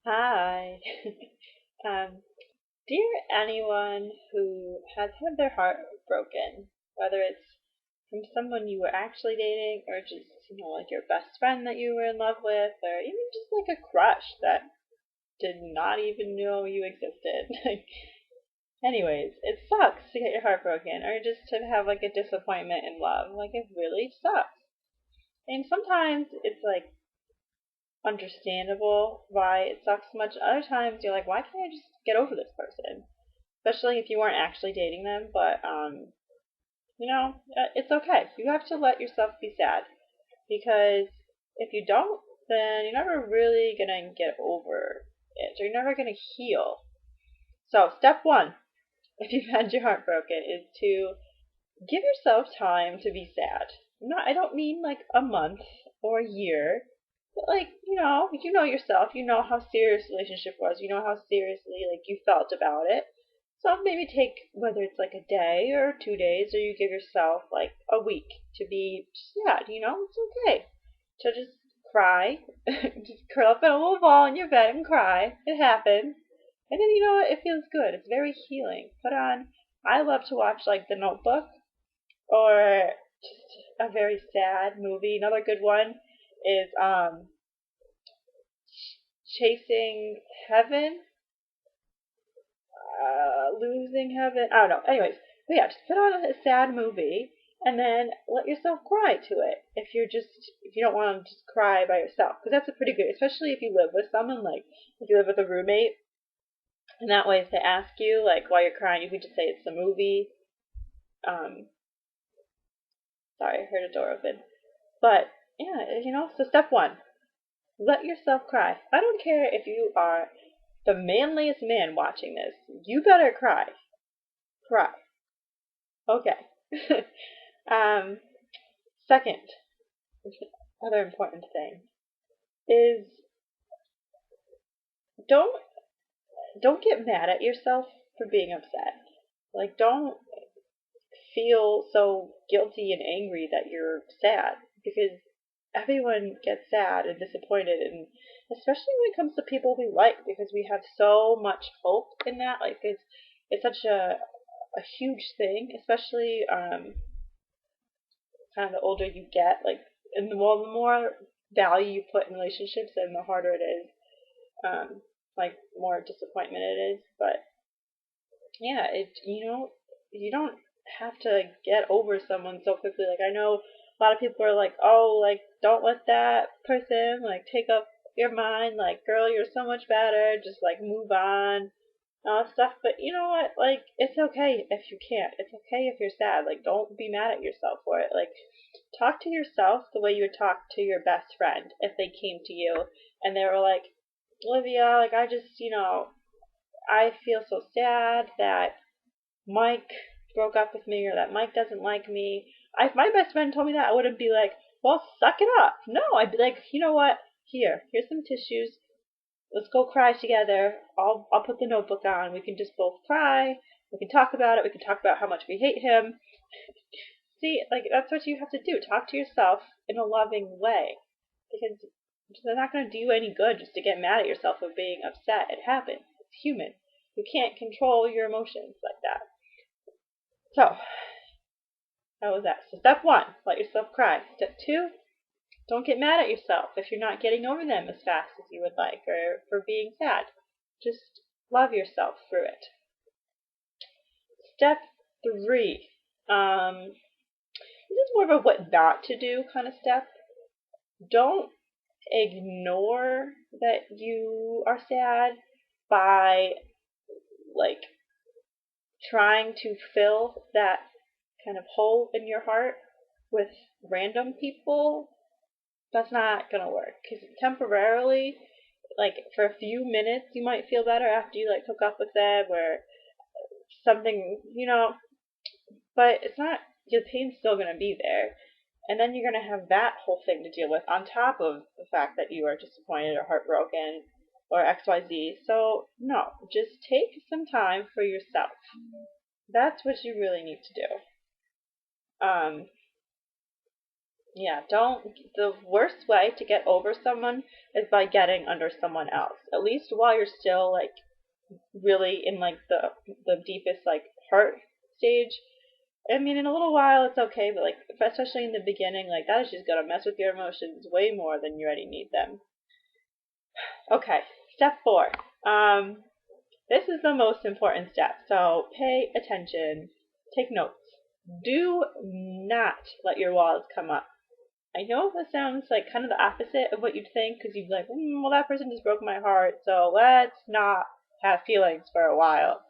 Hi. um, Dear anyone who has had their heart broken, whether it's from someone you were actually dating or just, like your best friend that you were in love with, or even just like a crush that did not even know you existed. Anyways, it sucks to get your heart broken or just to have like a disappointment in love. Like it really sucks. And sometimes it's like understandable why it sucks so much. Other times you're like, why can't I just get over this person? Especially if you weren't actually dating them, but it's okay. You have to let yourself be sad because if you don't, then you're never really gonna get over it. Or you're never gonna heal. So step one, if you've had your heart broken, is to give yourself time to be sad. I don't mean like a month or a year, but like, you know yourself, you know how serious the relationship was, you know how seriously like you felt about it. So maybe take whether it's like a day or 2 days, or you give yourself like a week to be sad. It's okay to just cry, just curl up in a little ball in your bed and cry. It happens, and then you know what? It feels good. It's very healing. Put on. I love to watch like The Notebook or just a very sad movie. Another good one is Chasing Heaven, Losing Heaven. I don't know. Anyways, but yeah, just put on a sad movie and then let yourself cry to it. If you don't want to just cry by yourself, because that's a pretty good, especially if you live with someone, like if you live with a roommate, and that way if they ask you like why you're crying, you can just say it's the movie. Um, Sorry, I heard a door open. But yeah, so step one, let yourself cry. I don't care if you are the manliest man watching this. You better cry. Cry. Okay. um, Second, other important thing is don't don't get mad at yourself for being upset. Like don't feel so guilty and angry that you're sad because everyone gets sad and disappointed, and especially when it comes to people we like, because we have so much hope in that. Like it's such a huge thing, especially kind of the older you get, like, and the more value you put in relationships, and the harder it is, like more disappointment it is. But yeah, you don't have to get over someone so quickly. Like I know a lot of people are like, oh, like don't let that person like take up your mind. Like, girl, you're so much better. Just like move on, all that stuff. But you know what? Like, it's okay if you can't. It's okay if you're sad. Like, don't be mad at yourself for it. Like, talk to yourself the way you would talk to your best friend if they came to you and they were like, Olivia, like I just, I feel so sad that Mike broke up with me or that Mike doesn't like me. If my best friend told me that, I wouldn't be like, well, suck it up. No, I'd be like, you know what? Here's some tissues. Let's go cry together. I'll put the notebook on. We can just both cry. We can talk about it. We can talk about how much we hate him. See, like that's what you have to do. Talk to yourself in a loving way, because it's not going to do you any good just to get mad at yourself for being upset. It happens. It's human. You can't control your emotions like that. So, how was that? So step one, let yourself cry. Step two, don't get mad at yourself if you're not getting over them as fast as you would like, or for being sad. Just love yourself through it. Step three, this is more of a what not to do kind of step. Don't ignore that you are sad by like trying to fill that kind of hole in your heart with random people. That's not gonna work because temporarily, like for a few minutes, you might feel better after you like hook up with them or something, but it's not. Your pain's still gonna be there, and then you're gonna have that whole thing to deal with on top of the fact that you are disappointed or heartbroken or XYZ. So no, just take some time for yourself. That's what you really need to do. Um, Yeah, don't. The worst way to get over someone is by getting under someone else. At least while you're still like really in like the deepest like hurt stage. I mean, in a little while it's okay, but like especially in the beginning, like that is just gonna mess with your emotions way more than you already need them. Okay, step 4. Um, this is the most important step, so pay attention, take notes. Do not let your walls come up. I know that sounds like kind of the opposite of what you'd think, because you'd be like, well, that person just broke my heart, so let's not have feelings for a while.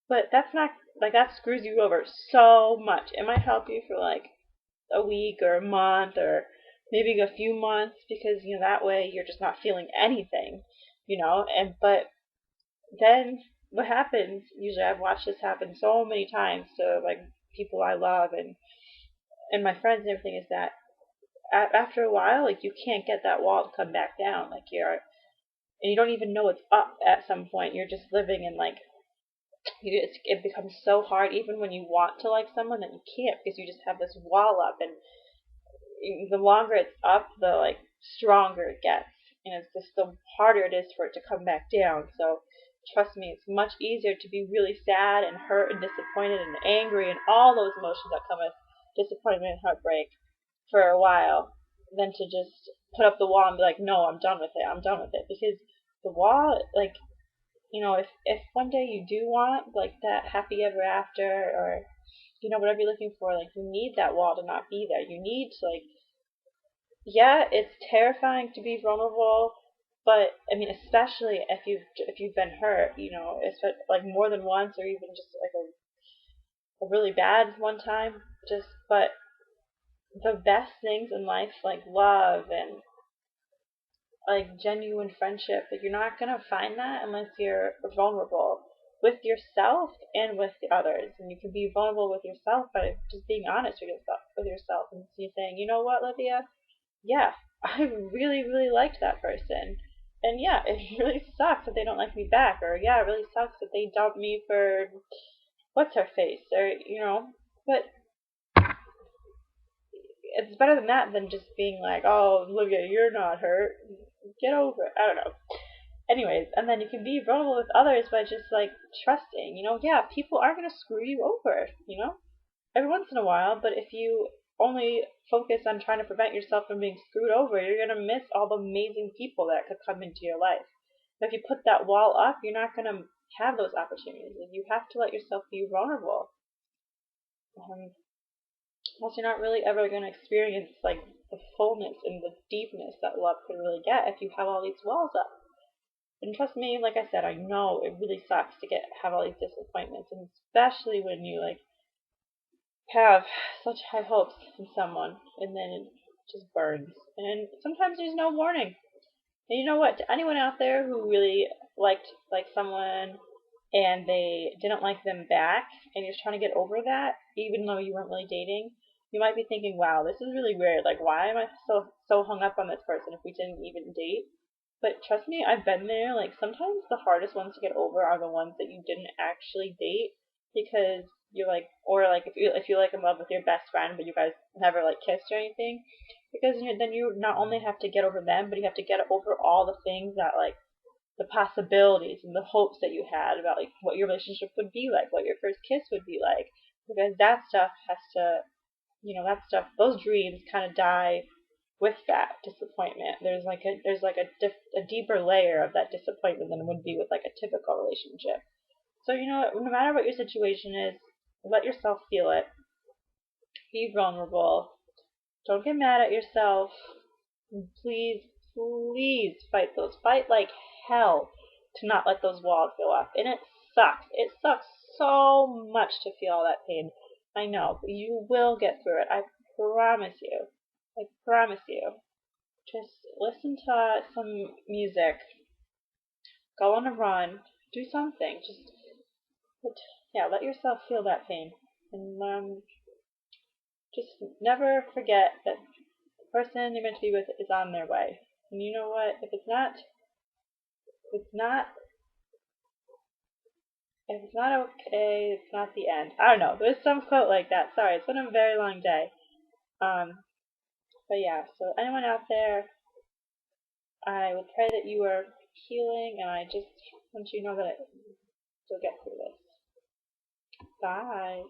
But that's not, like, that screws you over so much. It might help you for like a week or a month or maybe a few months, because, that way you're just not feeling anything, but then what happens, usually I've watched this happen so many times to like people I love and my friends and everything, is that after a while, like you can't get that wall to come back down. Like and you don't even know it's up at some point. You're just living in like, it becomes so hard even when you want to like someone that you can't, because you just have this wall up, and the longer it's up, the like stronger it gets, and it's just the harder it is for it to come back down. So trust me, it's much easier to be really sad and hurt and disappointed and angry and all those emotions that come with disappointment and heartbreak for a while than to just put up the wall and be like, no, I'm done with it. I'm done with it. Because the wall, like, if one day you do want like that happy ever after, or whatever you're looking for, like, you need that wall to not be there. You need to, like, yeah, it's terrifying to be vulnerable, but I mean, especially if you've been hurt, like more than once, or even just like a really bad one time. But the best things in life, like love and like genuine friendship, like you're not gonna find that unless you're vulnerable with yourself and with the others. And you can be vulnerable with yourself by just being honest with yourself and saying, you know what, Livia, yeah, I really, really liked that person. And yeah, it really sucks that they don't like me back. Or yeah, it really sucks that they dumped me for what's her face. Or, but it's better than that than just being like, oh, Olivia, you're not hurt. Get over it. I don't know. Anyways, and then you can be vulnerable with others by just like trusting. Yeah, people are going to screw you over, every once in a while, but if you only focus on trying to prevent yourself from being screwed over, you're going to miss all the amazing people that could come into your life. But if you put that wall up, you're not going to have those opportunities. And you have to let yourself be vulnerable. Else you're not really ever going to experience like the fullness and the deepness that love can really get if you have all these walls up. And trust me, like I said, I know it really sucks to have all these disappointments, and especially when you like have such high hopes in someone and then it just burns. And sometimes there's no warning. And you know what? To anyone out there who really liked like someone and they didn't like them back, and you're trying to get over that, even though you weren't really dating, you might be thinking, wow, this is really weird. Like, why am I so hung up on this person if we didn't even date? But trust me, I've been there. Like, sometimes the hardest ones to get over are the ones that you didn't actually date, because you're like, or like if you like in love with your best friend, but you guys never like kissed or anything, because then you not only have to get over them, but you have to get over all the things that like the possibilities and the hopes that you had about like what your relationship would be like, what your first kiss would be like, because that stuff has to, those dreams kind of die with that disappointment. There's a deeper layer of that disappointment than would be with like a typical relationship. So no matter what your situation is, let yourself feel it. Be vulnerable. Don't get mad at yourself. And please, please fight like hell to not let those walls go up. And it sucks. It sucks so much to feel all that pain. I know, but you will get through it. I promise you. I promise you. Just listen to some music. Go on a run. Do something. Yeah, let yourself feel that pain. And just never forget that the person you're meant to be with is on their way. And you know what? If it's not okay, it's not the end. I don't know. There's some quote like that. Sorry, it's been a very long day. Um, But yeah, so anyone out there, I would pray that you are healing, and I just want you to know that you'll get through this. Bye.